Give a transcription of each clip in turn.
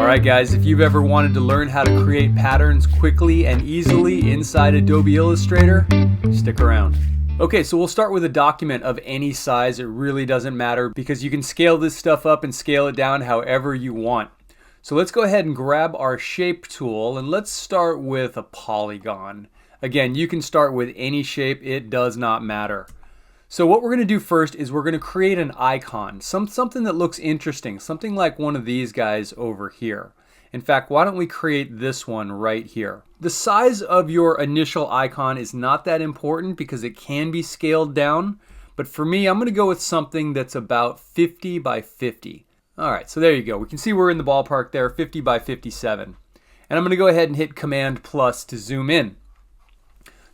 Alright guys, if you've ever wanted to learn how to create patterns quickly and easily inside Adobe Illustrator, stick around. Okay, so we'll start with a document of any size. It really doesn't matter because you can scale this stuff up and scale it down however you want. So let's go ahead and grab our shape tool and let's start with a polygon. Again, you can start with any shape, it does not matter. So what we're going to do first is we're going to create an icon, something that looks interesting, something like one of these guys over here. In fact, why don't we create this one right here? The size of your initial icon is not that important because it can be scaled down, but for me, I'm going to go with something that's about 50 by 50. All right, so there you go. We can see we're in the ballpark there, 50 by 57. And I'm going to go ahead and hit Command plus to zoom in.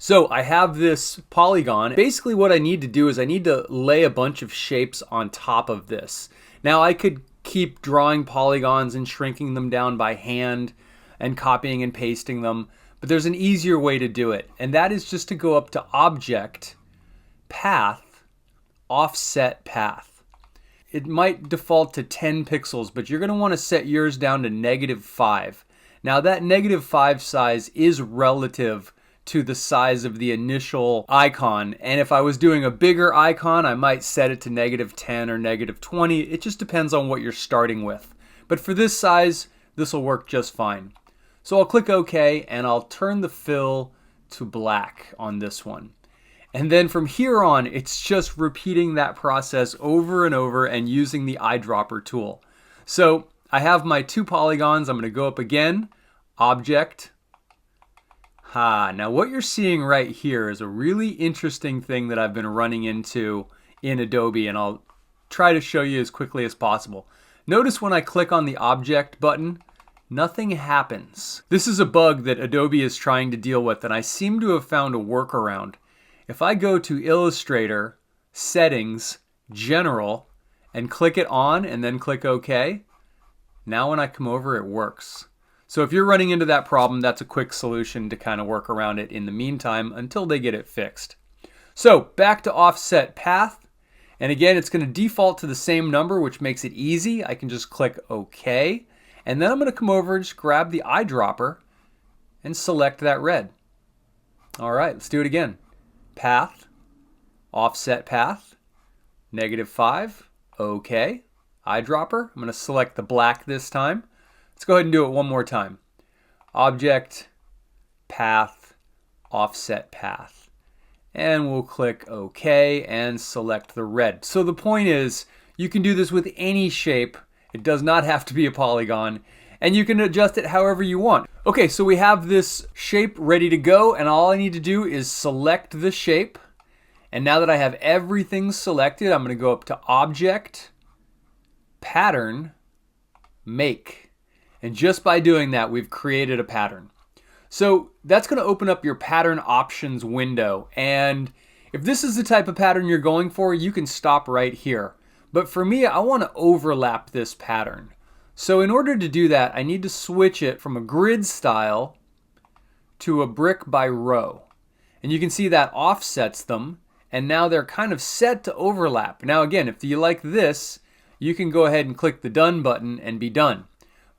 So I have this polygon. Basically what I need to do is I need to lay a bunch of shapes on top of this. Now I could keep drawing polygons and shrinking them down by hand and copying and pasting them, but there's an easier way to do it, and that is just to go up to Object, Path, Offset Path. It might default to 10 pixels, but you're going to want to set yours down to -5. Now that -5 size is relative to the size of the initial icon, and if I was doing a bigger icon I might set it to -10 or -20. It just depends on what you're starting with, but for this size this will work just fine. So I'll click OK and I'll turn the fill to black on this one, and then from here on it's just repeating that process over and over and using the eyedropper tool. So I have my two polygons. I'm going to go up again, Object. Now what you're seeing right here is a really interesting thing that I've been running into in Adobe, and I'll try to show you as quickly as possible. Notice when I click on the Object button, nothing happens. This is a bug that Adobe is trying to deal with, and I seem to have found a workaround. If I go to Illustrator, Settings, General, and click it on and then click OK, now when I come over it works. So if you're running into that problem, that's a quick solution to kind of work around it in the meantime until they get it fixed. So back to Offset Path, and again it's going to default to the same number, which makes it easy. I can just click OK, and then I'm going to come over and just grab the eyedropper and select that red. All right, let's do it again. Path, Offset Path, -5, OK, eyedropper. I'm going to select the black this time. Let's go ahead and do it one more time. Object, Path, Offset Path. And we'll click OK and select the red. So the point is, you can do this with any shape. It does not have to be a polygon. And you can adjust it however you want. Okay, so we have this shape ready to go, and all I need to do is select the shape. And now that I have everything selected, I'm going to go up to Object, Pattern, Make. And just by doing that, we've created a pattern. So that's going to open up your pattern options window. And if this is the type of pattern you're going for, you can stop right here. But for me, I want to overlap this pattern. So in order to do that, I need to switch it from a grid style to a brick by row. And you can see that offsets them. And now they're kind of set to overlap. Now again, if you like this, you can go ahead and click the done button and be done.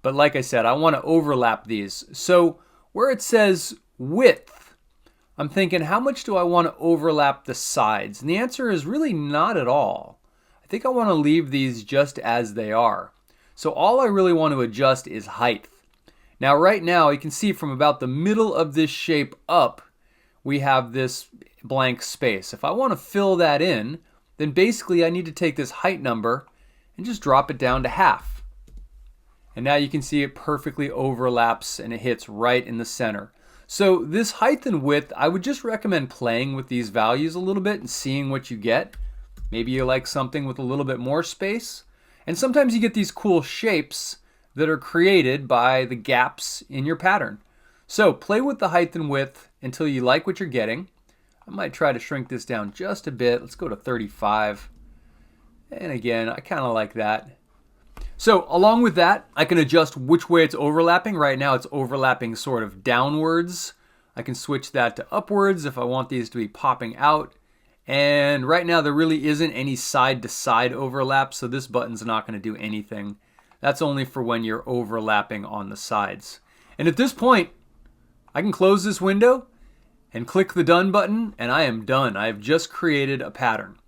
But like I said, I want to overlap these. So where it says width, I'm thinking, how much do I want to overlap the sides? And the answer is really not at all. I think I want to leave these just as they are. So all I really want to adjust is height. Now right now you can see from about the middle of this shape up, we have this blank space. If I want to fill that in, then basically I need to take this height number and just drop it down to half. And now you can see it perfectly overlaps and it hits right in the center. So this height and width, I would just recommend playing with these values a little bit and seeing what you get. Maybe you like something with a little bit more space. And sometimes you get these cool shapes that are created by the gaps in your pattern. So play with the height and width until you like what you're getting. I might try to shrink this down just a bit. Let's go to 35. And again, I kind of like that. So along with that, I can adjust which way it's overlapping. Right now it's overlapping sort of downwards. I can switch that to upwards if I want these to be popping out. And right now there really isn't any side to side overlap, so this button's not going to do anything. That's only for when you're overlapping on the sides. And at this point, I can close this window and click the done button, and I am done. I have just created a pattern.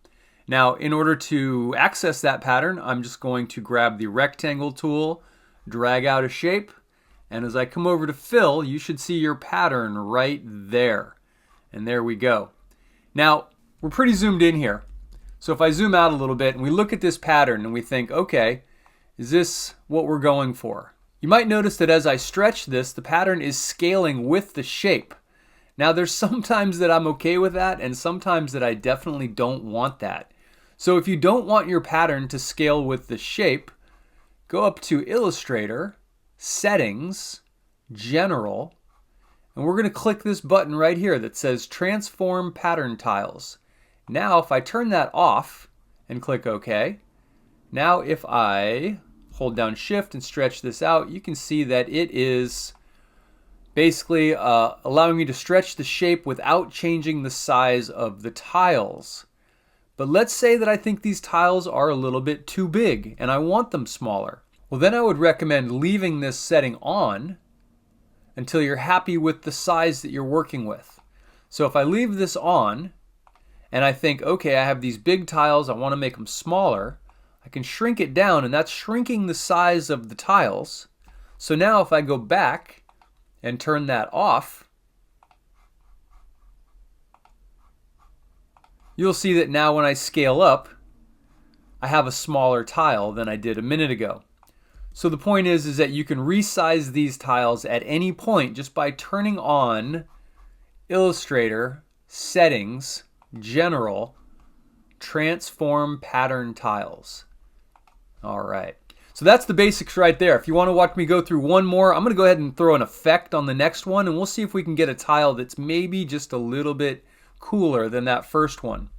Now, in order to access that pattern, I'm just going to grab the rectangle tool, drag out a shape, and as I come over to fill, you should see your pattern right there. And there we go. Now, we're pretty zoomed in here. So if I zoom out a little bit and we look at this pattern and we think, okay, is this what we're going for? You might notice that as I stretch this, the pattern is scaling with the shape. Now, there's sometimes that I'm okay with that and sometimes that I definitely don't want that. So if you don't want your pattern to scale with the shape, go up to Illustrator, Settings, General, and we're going to click this button right here that says Transform Pattern Tiles. Now if I turn that off and click OK, now if I hold down Shift and stretch this out, you can see that it is basically allowing me to stretch the shape without changing the size of the tiles. But let's say that I think these tiles are a little bit too big and I want them smaller. Well, then I would recommend leaving this setting on until you're happy with the size that you're working with. So if I leave this on and I think, okay, I have these big tiles, I want to make them smaller, I can shrink it down, and that's shrinking the size of the tiles. So now if I go back and turn that off, you'll see that now when I scale up, I have a smaller tile than I did a minute ago. So the point is that you can resize these tiles at any point just by turning on Illustrator, Settings, General, Transform Pattern Tiles. All right. So that's the basics right there. If you want to watch me go through one more, I'm going to go ahead and throw an effect on the next one, and we'll see if we can get a tile that's maybe just a little bit cooler than that first one.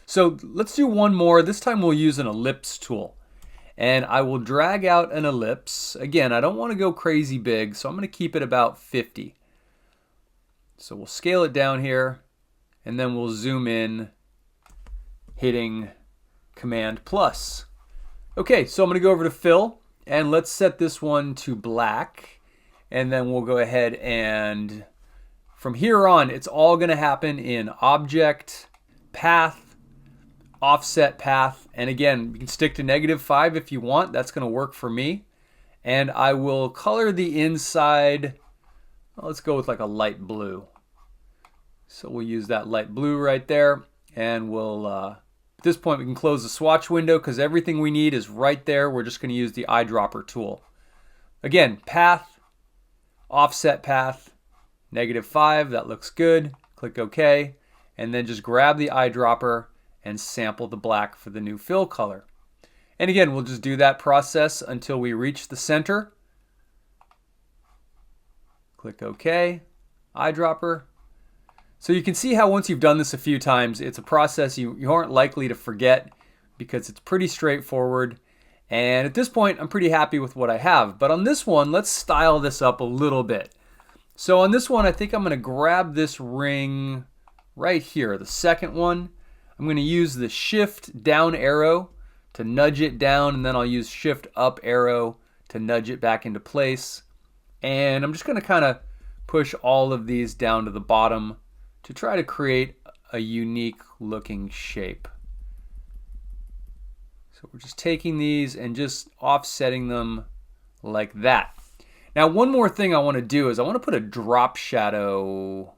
So let's do one more. This time we'll use an ellipse tool. And I will drag out an ellipse. Again, I don't want to go crazy big, so I'm going to keep it about 50. So we'll scale it down here, and then we'll zoom in, hitting Command plus. Okay, so I'm going to go over to Fill, and let's set this one to black. And then we'll go ahead and from here on, it's all going to happen in Object, Path, Offset Path, and again, you can stick to -5 if you want. That's going to work for me. And I will color the inside, well, let's go with like a light blue. So we'll use that light blue right there, and we'll, at this point we can close the swatch window because everything we need is right there. We're just going to use the eyedropper tool. Again, Path, Offset Path, -5, that looks good. Click OK, and then just grab the eyedropper and sample the black for the new fill color. And again, we'll just do that process until we reach the center. Click OK, eyedropper. So you can see how once you've done this a few times, it's a process you aren't likely to forget because it's pretty straightforward. And at this point, I'm pretty happy with what I have. But on this one, let's style this up a little bit. So on this one, I think I'm going to grab this ring right here, the second one. I'm going to use the Shift down arrow to nudge it down, and then I'll use Shift up arrow to nudge it back into place. And I'm just going to kind of push all of these down to the bottom to try to create a unique looking shape. So we're just taking these and just offsetting them like that. Now, one more thing I want to do is I want to put a drop shadow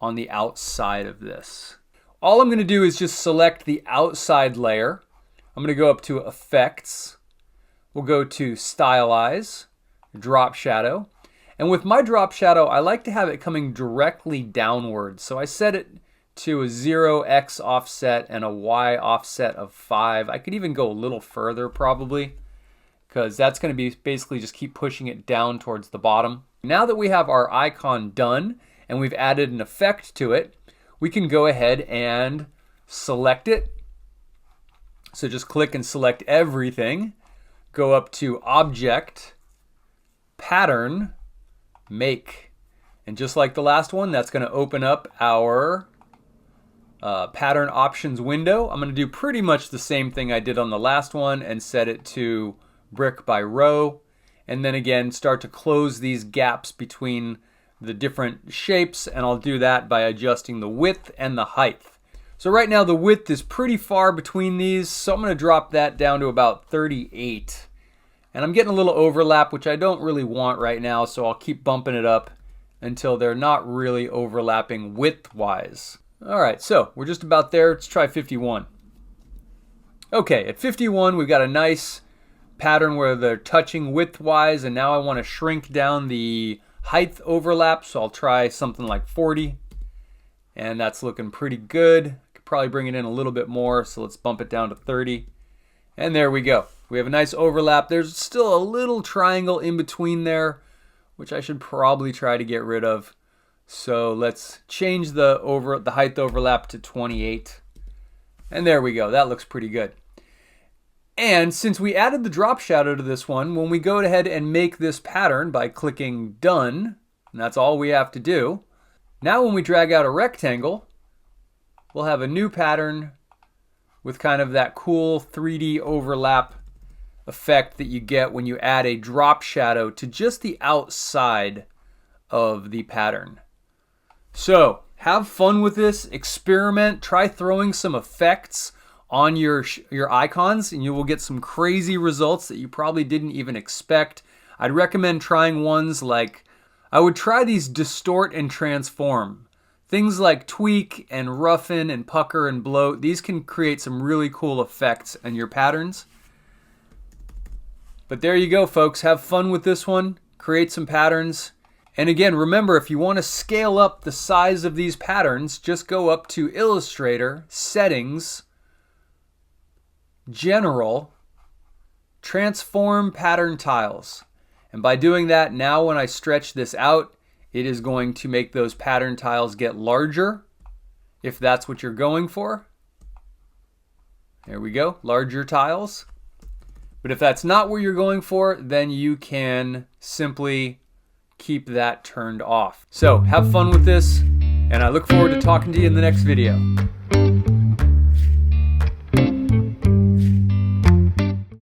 on the outside of this. All I'm going to do is just select the outside layer. I'm going to go up to Effects. We'll go to Stylize, Drop Shadow. And with my drop shadow, I like to have it coming directly downwards. So I set it to a 0x offset and a y offset of 5. I could even go a little further probably, because that's going to be basically just keep pushing it down towards the bottom. Now that we have our icon done and we've added an effect to it, we can go ahead and select it. So just click and select everything. Go up to Object, Pattern, Make. And just like the last one, that's going to open up our pattern options window. I'm going to do pretty much the same thing I did on the last one and set it to brick by row, and then again start to close these gaps between the different shapes, and I'll do that by adjusting the width and the height. So right now the width is pretty far between these, so I'm going to drop that down to about 38. And I'm getting a little overlap, which I don't really want right now, so I'll keep bumping it up until they're not really overlapping width-wise. All right, so we're just about there. Let's try 51. Okay, at 51 we've got a nice pattern where they're touching width-wise, and now I want to shrink down the height overlap, so I'll try something like 40. And that's looking pretty good. Could probably bring it in a little bit more, so let's bump it down to 30. And there we go. We have a nice overlap. There's still a little triangle in between there, which I should probably try to get rid of. So let's change the height overlap to 28. And there we go. That looks pretty good. And since we added the drop shadow to this one, when we go ahead and make this pattern by clicking Done, and that's all we have to do, now when we drag out a rectangle, we'll have a new pattern with kind of that cool 3D overlap effect that you get when you add a drop shadow to just the outside of the pattern. So have fun with this, experiment, try throwing some effects on your icons, and you will get some crazy results that you probably didn't even expect. I'd recommend trying ones like, I would try these distort and transform. Things like tweak and roughen and pucker and bloat. These can create some really cool effects in your patterns. But there you go, folks. Have fun with this one. Create some patterns. And again, remember, if you want to scale up the size of these patterns, just go up to Illustrator, Settings, General, Transform Pattern Tiles. And by doing that, now when I stretch this out, it is going to make those pattern tiles get larger, if that's what you're going for. There we go, larger tiles. But if that's not what you're going for, then you can simply keep that turned off. So have fun with this, and I look forward to talking to you in the next video.